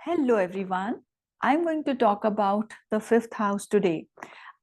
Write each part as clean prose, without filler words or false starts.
Hello everyone. I'm going to talk about the fifth house today.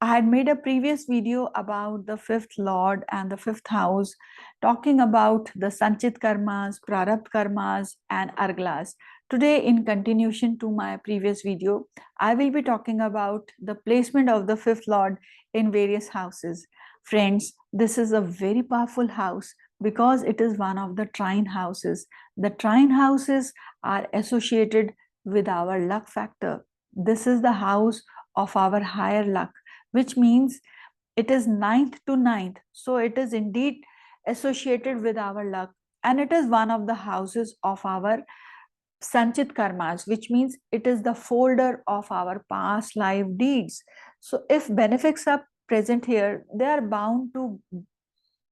I had made a previous video about the fifth lord and the fifth house, talking about the Sanchit karmas, Prarabdha karmas, and Arglas. Today, in continuation to my previous video, I will be talking about the placement of the fifth lord in various houses. Friends, this is a very powerful house because it is one of the trine houses. The trine houses are associated with our luck factor. This is the house of our higher luck, which means it is ninth to ninth. So it is indeed associated with our luck, and it is one of the houses of our Sanchit karmas, which means it is the folder of our past life deeds. So if benefics are present here, they are bound to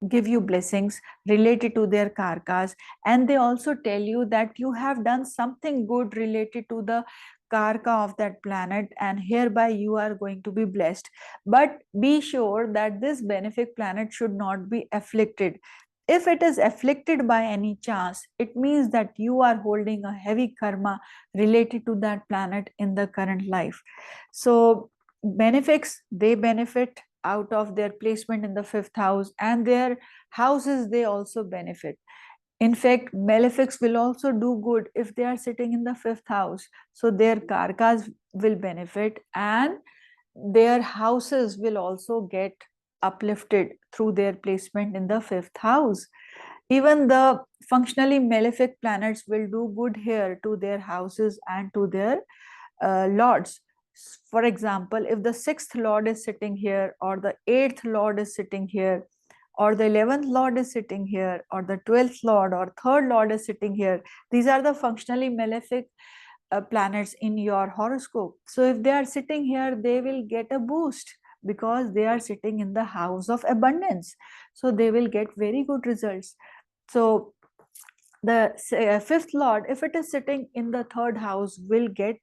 give you blessings related to their karkas, and they also tell you that you have done something good related to the karka of that planet, and hereby you are going to be blessed. But be sure that this benefic planet should not be afflicted. If it is afflicted by any chance, it means that you are holding a heavy karma related to that planet in the current life. So benefics, they benefit out of their placement in the fifth house, and their houses, they also benefit. In fact, malefics will also do good if they are sitting in the fifth house. So their karkas will benefit, and their houses will also get uplifted through their placement in the fifth house. Even the functionally malefic planets will do good here to their houses and to their lords. For example, if the sixth lord is sitting here, or the eighth lord is sitting here, or the 11th lord is sitting here, or the 12th lord or third lord is sitting here, these are the functionally malefic planets in your horoscope. So if they are sitting here, they will get a boost because they are sitting in the house of abundance. So they will get very good results. So the fifth lord, if it is sitting in the third house, will get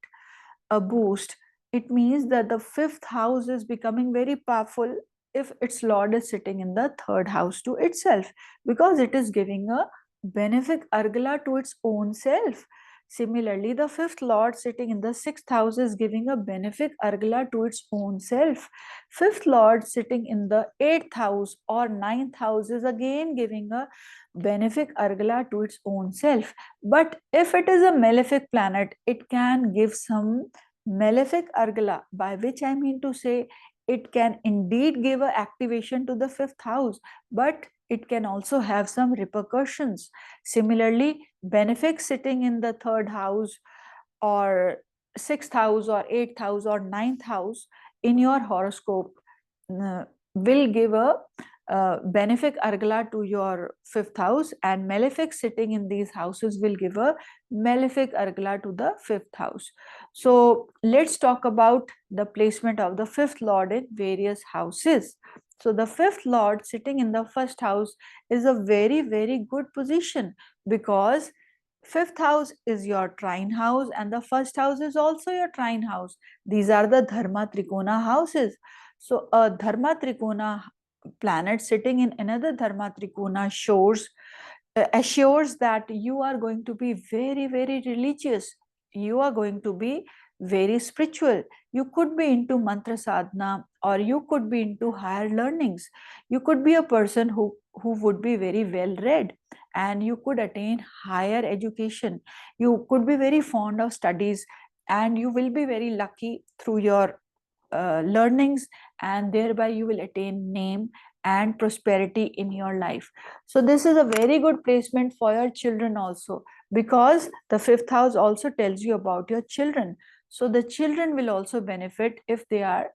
a boost. It means that the fifth house is becoming very powerful if its lord is sitting in the third house to itself, because it is giving a benefic argala to its own self. Similarly, the fifth lord sitting in the sixth house is giving a benefic argala to its own self. Fifth lord sitting in the eighth house or ninth house is again giving a benefic argala to its own self. But if it is a malefic planet, it can give some malefic argala, by which I mean to say it can indeed give a activation to the fifth house, but it can also have some repercussions. Similarly, benefic sitting in the third house or sixth house or eighth house or ninth house in your horoscope will give a benefic argala to your fifth house, and malefic sitting in these houses will give a malefic argala to the fifth house. So let's talk about the placement of the fifth lord in various houses. So the fifth lord sitting in the first house is a very, very good position, because fifth house is your trine house and the first house is also your trine house. These are the dharma trikona houses. So a dharma trikona planet sitting in another dharma trikona assures that you are going to be very, very religious. You are going to be very spiritual. You could be into mantra sadhana, or you could be into higher learnings. You could be a person who would be very well read, and you could attain higher education. You could be very fond of studies, and you will be very lucky through your learnings, and thereby you will attain name and prosperity in your life. So this is a very good placement for your children also, because the fifth house also tells you about your children. So the children will also benefit if they are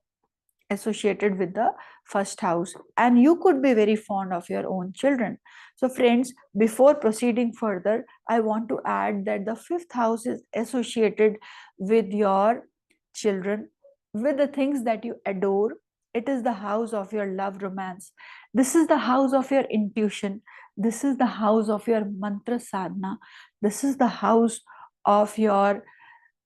associated with the first house, and you could be very fond of your own children. So friends, before proceeding further, I want to add that the fifth house is associated with your children, with the things that you adore. It is the house of your love romance. This is the house of your intuition. This is the house of your mantra sadhana. This is the house of your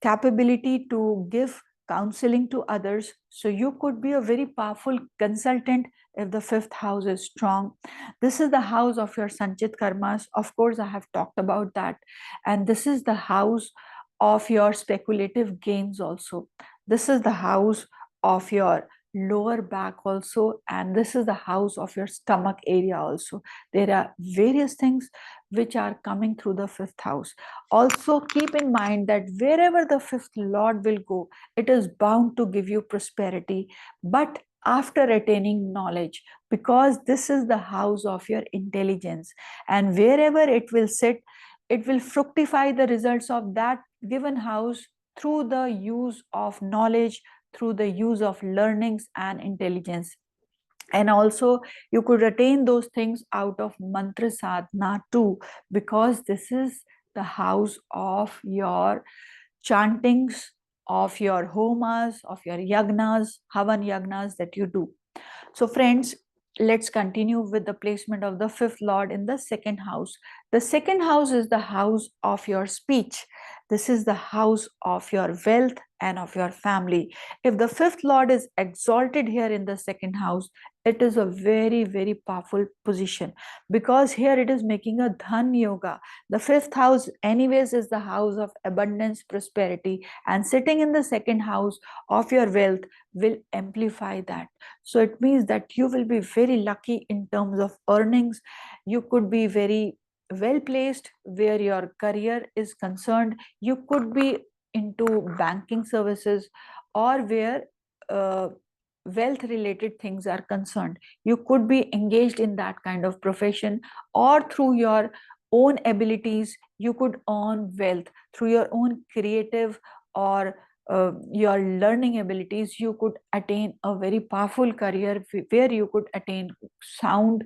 capability to give counseling to others. So you could be a very powerful consultant if the fifth house is strong. This is the house of your Sanchit karmas. Of course, I have talked about that. And this is the house of your speculative gains also. This is the house of your lower back also, and this is the house of your stomach area also. There are various things which are coming through the fifth house. Also keep in mind that wherever the fifth lord will go, it is bound to give you prosperity, but after attaining knowledge, because this is the house of your intelligence, and wherever it will sit, it will fructify the results of that given house through the use of knowledge, through the use of learnings and intelligence. And also you could attain those things out of mantra sadhana too, because this is the house of your chantings, of your homas, of your yagnas, havan yagnas that you do. So friends, let's continue with the placement of the fifth lord in the second house. The second house is the house of your speech. This is the house of your wealth and of your family. If the fifth lord is exalted here in the second house, it is a very, very powerful position, because here it is making a dhan yoga. The fifth house anyways is the house of abundance, prosperity, and sitting in the second house of your wealth will amplify that. So it means that you will be very lucky in terms of earnings. You could be very well placed where your career is concerned. You could be into banking services, or where wealth related things are concerned. You could be engaged in that kind of profession, or through your own abilities you could earn wealth through your own creative or your learning abilities. You could attain a very powerful career where you could attain sound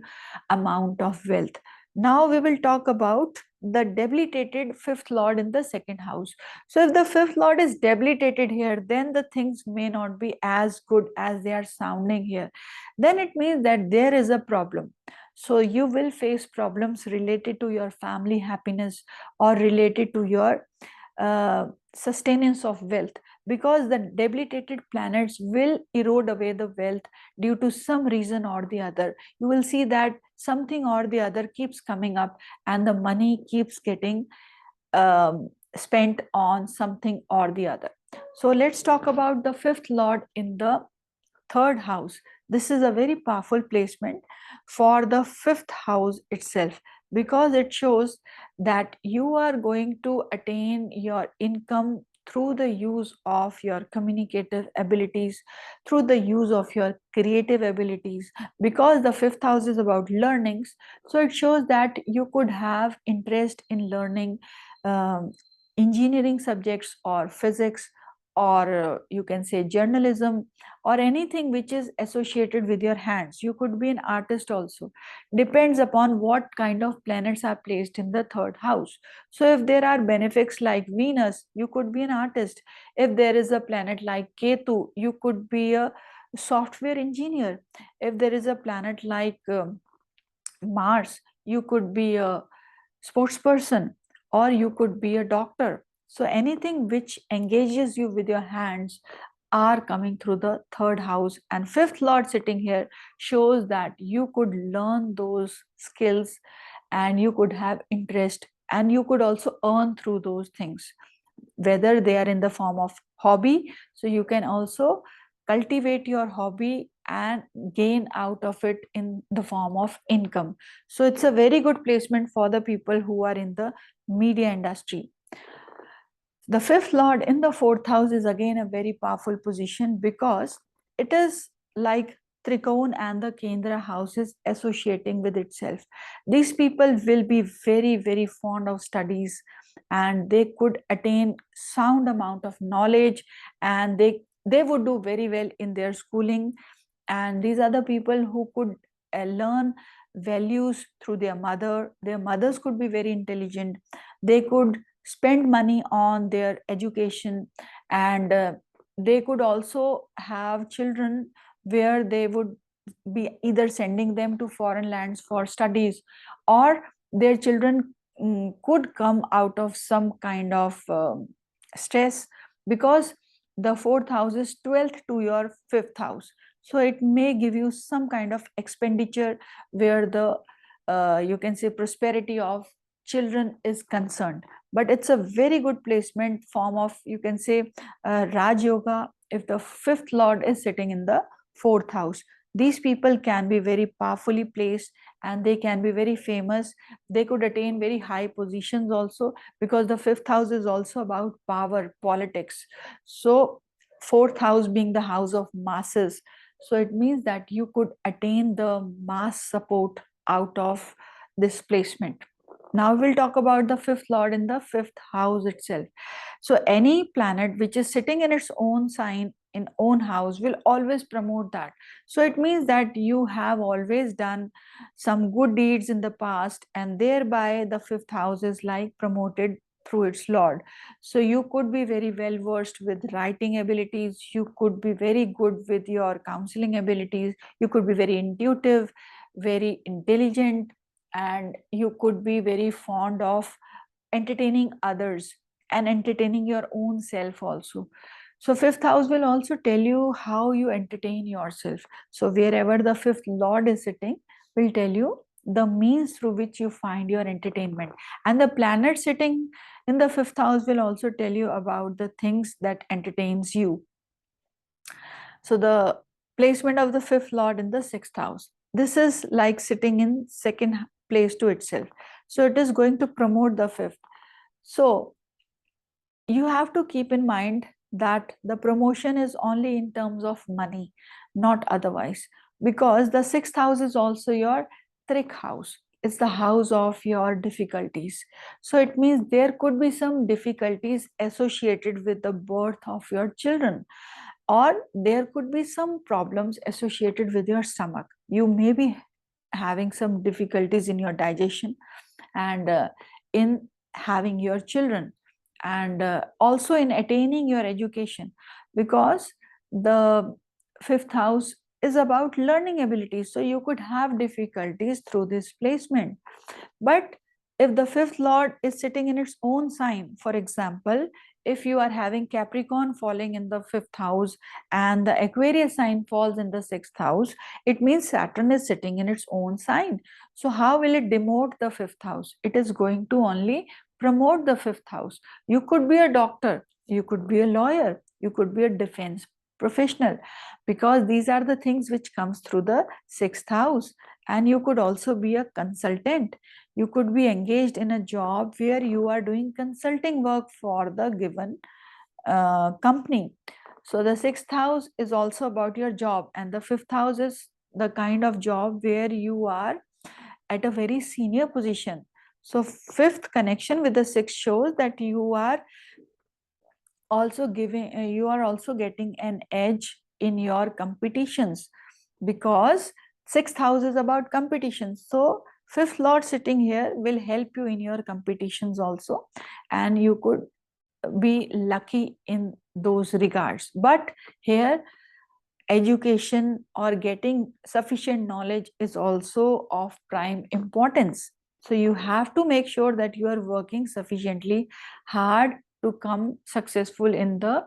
amount of wealth. Now we will talk about the debilitated fifth lord in the second house. So if the fifth lord is debilitated here, then the things may not be as good as they are sounding here. Then it means that there is a problem. So you will face problems related to your family happiness, or related to your sustenance of wealth, because the debilitated planets will erode away the wealth due to some reason or the other. You will see that something or the other keeps coming up, and the money keeps getting spent on something or the other. So let's talk about the fifth lord in the third house. This is a very powerful placement for the fifth house itself, because it shows that you are going to attain your income through the use of your communicative abilities, through the use of your creative abilities, because the fifth house is about learnings. So it shows that you could have interest in learning engineering subjects, or physics, or you can say journalism, or anything which is associated with your hands. You could be an artist also. Depends upon what kind of planets are placed in the third house. So if there are benefics like Venus, you could be an artist. If there is a planet like Ketu, you could be a software engineer. If there is a planet like Mars, you could be a sports person, or you could be a doctor. So anything which engages you with your hands are coming through the third house, and fifth lord sitting here shows that you could learn those skills, and you could have interest, and you could also earn through those things, whether they are in the form of hobby. So you can also cultivate your hobby and gain out of it in the form of income. So it's a very good placement for the people who are in the media industry. The fifth lord in the fourth house is again a very powerful position, because it is like Trikon and the Kendra houses associating with itself. These people will be very, very fond of studies, and they could attain sound amount of knowledge, and they would do very well in their schooling. And these are the people who could learn values through their mother. Their mothers could be very intelligent. They could spend money on their education, and they could also have children where they would be either sending them to foreign lands for studies, or their children could come out of some kind of stress, because the fourth house is 12th to your fifth house. So it may give you some kind of expenditure where the you can say prosperity of children is concerned. but it's a very good placement form of, you can say, Raj Yoga if the fifth lord is sitting in the fourth house. These people can be very powerfully placed and they can be very famous. They could attain very high positions also, because the fifth house is also about power, politics. So fourth house being the house of masses, so it means that you could attain the mass support out of this placement. Now we'll talk about the fifth lord in the fifth house itself. So any planet which is sitting in its own sign, in own house, will always promote that. So it means that you have always done some good deeds in the past, and thereby the fifth house is like promoted through its lord. So you could be very well versed with writing abilities, you could be very good with your counseling abilities, you could be very intuitive, very intelligent, and you could be very fond of entertaining others and entertaining your own self also. So fifth house will also tell you how you entertain yourself. So wherever the fifth lord is sitting will tell you the means through which you find your entertainment, and the planet sitting in the fifth house will also tell you about the things that entertains you. So the placement of the fifth lord in the sixth house, this is like sitting in second place to itself, so it is going to promote the fifth. So you have to keep in mind that the promotion is only in terms of money, not otherwise, because the sixth house is also your trick house. It's the house of your difficulties. So it means there could be some difficulties associated with the birth of your children, or there could be some problems associated with your stomach. You may be having some difficulties in your digestion and in having your children, and also in attaining your education, because the fifth house is about learning abilities, so you could have difficulties through this placement. But if the fifth lord is sitting in its own sign, for example, if you are having Capricorn falling in the fifth house and the Aquarius sign falls in the sixth house, it means Saturn is sitting in its own sign. So, how will it demote the fifth house? It is going to only promote the fifth house. You could be a doctor, you could be a lawyer, you could be a defense professional, because these are the things which comes through the sixth house. And you could also be a consultant, you could be engaged in a job where you are doing consulting work for the given company. So the sixth house is also about your job, and the fifth house is the kind of job where you are at a very senior position. So fifth connection with the sixth shows that you are also giving you are also getting an edge in your competitions, because sixth house is about competition. So fifth lord sitting here will help you in your competitions also, and you could be lucky in those regards. But here education or getting sufficient knowledge is also of prime importance. So you have to make sure that you are working sufficiently hard to come successful in the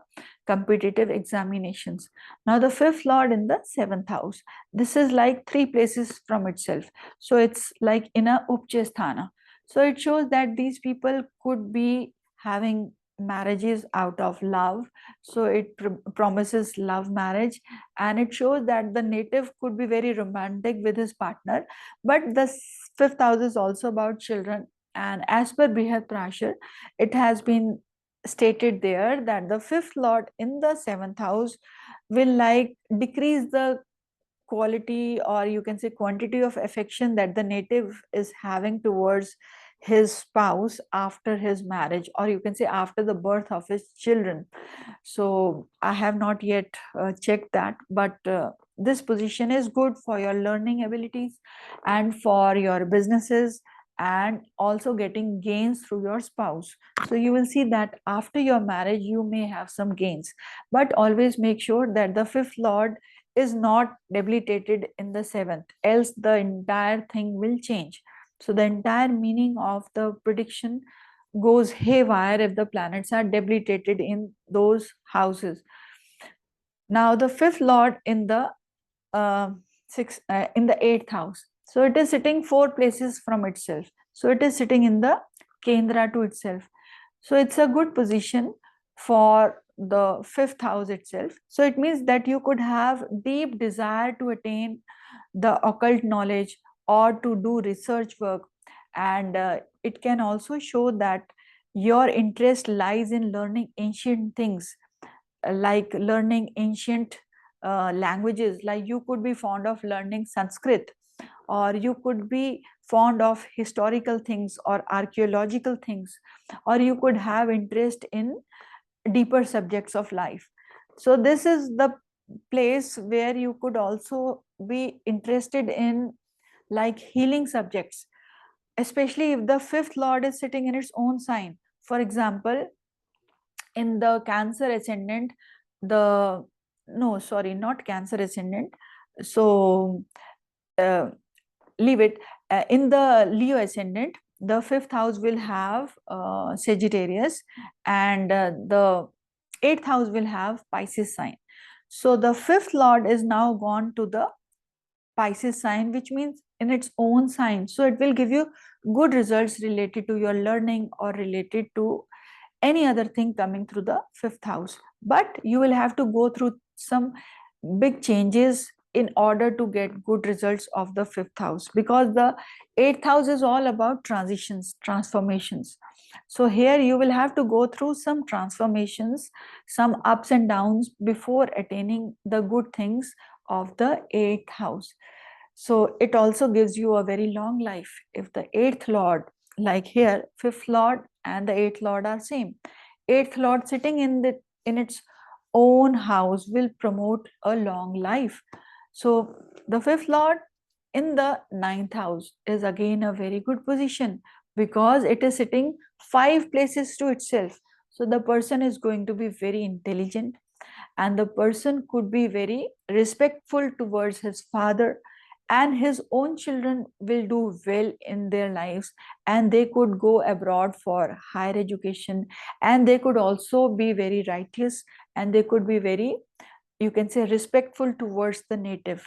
competitive examinations. Now the fifth lord in the seventh house, this is like three places from itself. So it's like in a Upchesthana. So it shows that these people could be having marriages out of love. So it promises love marriage, and it shows that the native could be very romantic with his partner. But the fifth house is also about children, and as per Brihad Prashar, it has been stated there that the fifth lord in the seventh house will like decrease the quality, or you can say quantity, of affection that the native is having towards his spouse after his marriage, or you can say after the birth of his children. So I have not yet checked that, but this position is good for your learning abilities and for your businesses, and also getting gains through your spouse. So you will see that after your marriage you may have some gains, but always make sure that the fifth lord is not debilitated in the seventh, else the entire thing will change. So the entire meaning of the prediction goes haywire if the planets are debilitated in those houses. Now the fifth lord in the in the eighth house, so it is sitting four places from itself. So it is sitting in the Kendra to itself. So it's a good position for the fifth house itself. So it means that you could have deep desire to attain the occult knowledge or to do research work, and it can also show that your interest lies in learning ancient things, like learning ancient languages. Like you could be fond of learning Sanskrit, or you could be fond of historical things or archaeological things, or you could have interest in deeper subjects of life. So this is the place where you could also be interested in like healing subjects, especially if the fifth lord is sitting in its own sign. For example, in the Cancer ascendant, the no, sorry, not Cancer ascendant. So uh, leave it. In the Leo ascendant, the fifth house will have Sagittarius, and the eighth house will have Pisces sign. So the fifth lord is now gone to the Pisces sign, which means in its own sign. So it will give you good results related to your learning or related to any other thing coming through the fifth house. But you will have to go through some big changes in order to get good results of the fifth house, because the eighth house is all about transitions, transformations. So here you will have to go through some transformations, some ups and downs before attaining the good things of the eighth house. So it also gives you a very long life if the eighth lord, like here fifth lord and the eighth lord are same. Eighth lord sitting in its own house will promote a long life. So the fifth lord in the ninth house is again a very good position, because it is sitting five places to itself. So the person is going to be very intelligent, and the person could be very respectful towards his father, and his own children will do well in their lives, and they could go abroad for higher education, and they could also be very righteous, and they could be very, you can say, respectful towards the native.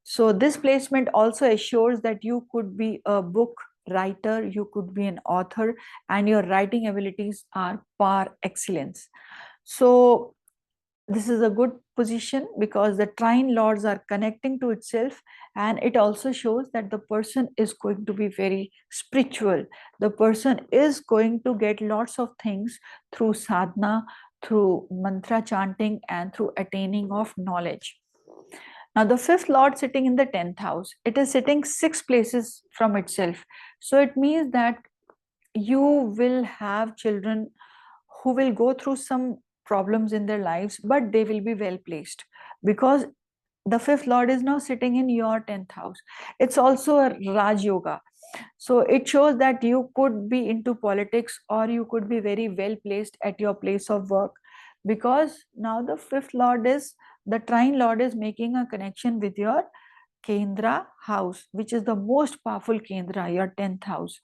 So this placement also assures that you could be a book writer, you could be an author, and your writing abilities are par excellence. So this is a good position because the trine lords are connecting to itself, and it also shows that the person is going to be very spiritual. The person is going to get lots of things through sadhana, through mantra chanting, and through attaining of knowledge. Now the fifth lord sitting in the 10th house, it is sitting six places from itself. So it means that you will have children who will go through some problems in their lives, but they will be well placed, because the fifth lord is now sitting in your 10th house. It's also a Raj Yoga. So it shows that you could be into politics, or you could be very well placed at your place of work, because now the fifth lord is, the trine lord is making a connection with your Kendra house, which is the most powerful Kendra, your 10th house.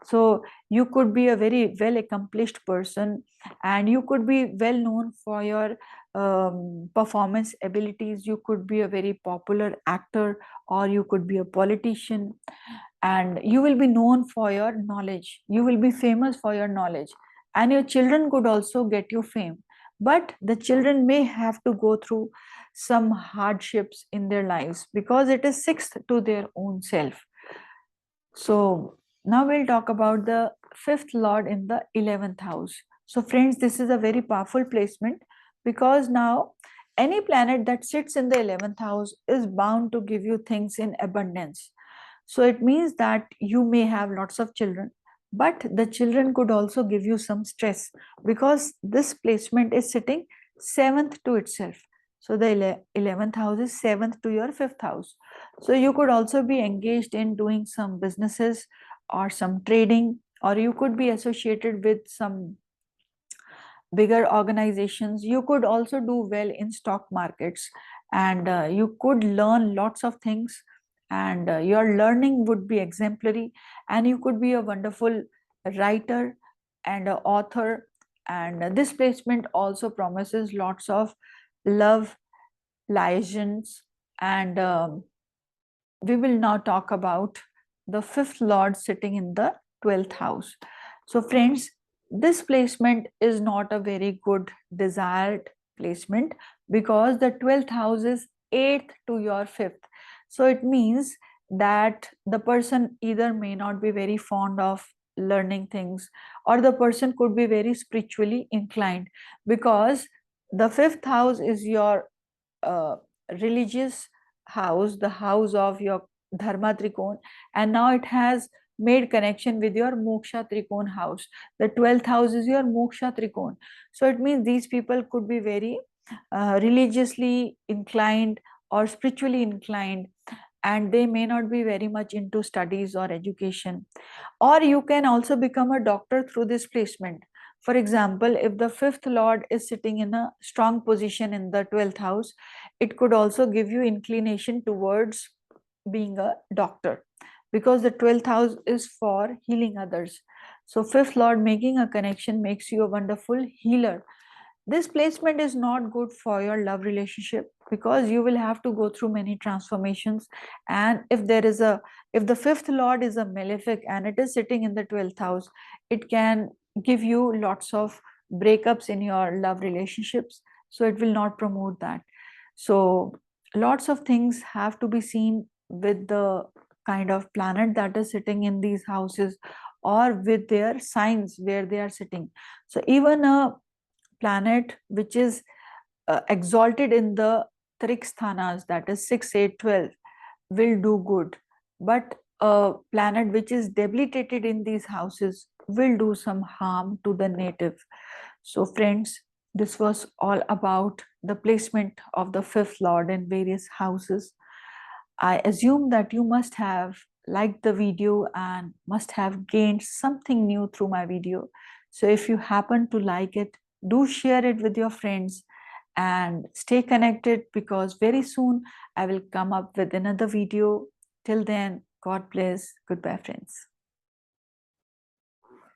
So you could be a very well accomplished person, and you could be well known for your performance abilities. You could be a very popular actor, or you could be a politician, and you will be known for your knowledge. You will be famous for your knowledge, and your children could also get you fame. But the children may have to go through some hardships in their lives, because it is sixth to their own self. So now we'll talk about the fifth lord in the 11th house. So friends, this is a very powerful placement, because now any planet that sits in the 11th house is bound to give you things in abundance. So it means that you may have lots of children, but the children could also give you some stress, because this placement is sitting seventh to itself. So the 11th house is seventh to your fifth house. So you could also be engaged in doing some businesses or some trading, or you could be associated with some bigger organizations. You could also do well in stock markets, and you could learn lots of things, and your learning would be exemplary, and you could be a wonderful writer and an author. And this placement also promises lots of love, liaisons, and we will now talk about the fifth lord sitting in the 12th house. So friends, this placement is not a very good desired placement, because the 12th house is 8th to your 5th. So it means that the person either may not be very fond of learning things, or the person could be very spiritually inclined, because the 5th house is your uh, religious house, the house of your dharma trikon, and now it has made connection with your moksha trikon house. The 12th house is your moksha trikon. So it means these people could be very religiously inclined or spiritually inclined, and they may not be very much into studies or education. Or you can also become a doctor through this placement. For example, if the 5th lord is sitting in a strong position in the 12th house, it could also give you inclination towards being a doctor, because the 12th house is for healing others. So 5th lord making a connection makes you a wonderful healer. This placement is not good for your love relationship, because you will have to go through many transformations. And if the 5th lord is a malefic and it is sitting in the 12th house, it can give you lots of breakups in your love relationships. So it will not promote that. So lots of things have to be seen with the kind of planet that is sitting in these houses, or with their signs where they are sitting. So even a planet which is exalted in the triksthanas, that is 6, 8, 12, will do good. But a planet which is debilitated in these houses will do some harm to the native. So, friends, this was all about the placement of the 5th lord in various houses. I assume that you must have liked the video and must have gained something new through my video. So if you happen to like it, do share it with your friends and stay connected, because very soon I will come up with another video. Till then, God bless. Goodbye, friends.